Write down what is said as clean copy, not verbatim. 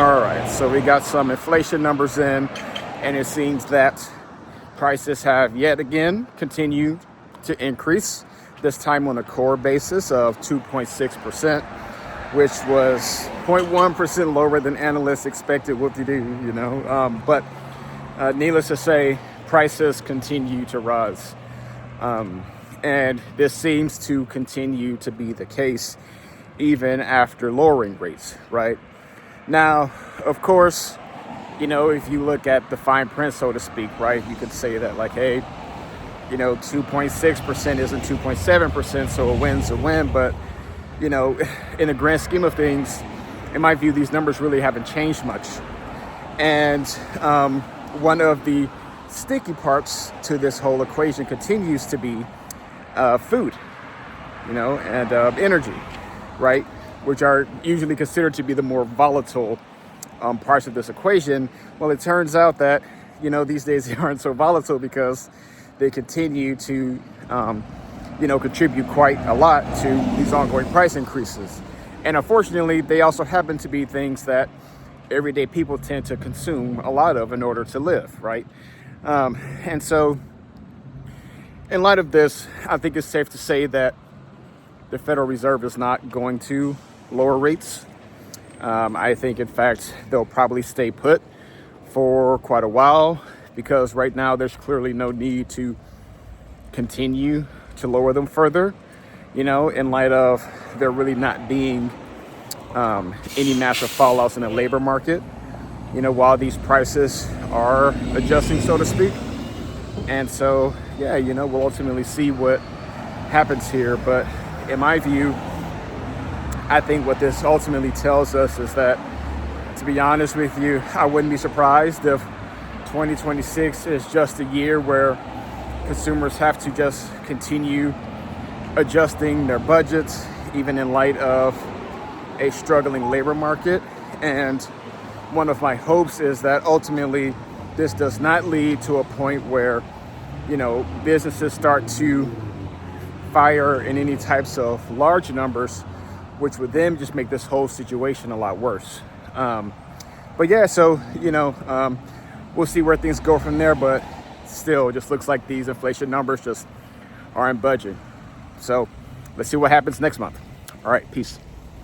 All right, so we got some inflation numbers in, and it seems that prices have yet again continued to increase, this time on a core basis of 2.6%, which was 0.1% lower than analysts expected what to do, But needless to say, prices continue to rise. And this seems to continue to be the case even after lowering rates, right? Now, of course, if you look at the fine print, so to speak, right, you could say that like, hey, 2.6% isn't 2.7%, so a win's a win. But, in the grand scheme of things, in my view, these numbers really haven't changed much. And one of the sticky parts to this whole equation continues to be food, and energy, right? Which are usually considered to be the more volatile parts of this equation. Well, it turns out that, these days they aren't so volatile because they continue to, contribute quite a lot to these ongoing price increases. And unfortunately, they also happen to be things that everyday people tend to consume a lot of in order to live, right? And so in light of this, I think it's safe to say that the Federal Reserve is not going to lower rates. I think, in fact, they'll probably stay put for quite a while because right now there's clearly no need to continue to lower them further, in light of there really not being any massive fallouts in the labor market, while these prices are adjusting, so to speak. And so, we'll ultimately see what happens here. But in my view, I think what this ultimately tells us is that, to be honest with you, I wouldn't be surprised if 2026 is just a year where consumers have to just continue adjusting their budgets, even in light of a struggling labor market. And one of my hopes is that ultimately this does not lead to a point where, businesses start to fire in any types of large numbers, which would then just make this whole situation a lot worse. But yeah, so, we'll see where things go from there. But still, it just looks like these inflation numbers just aren't budging. So let's see what happens next month. All right, peace.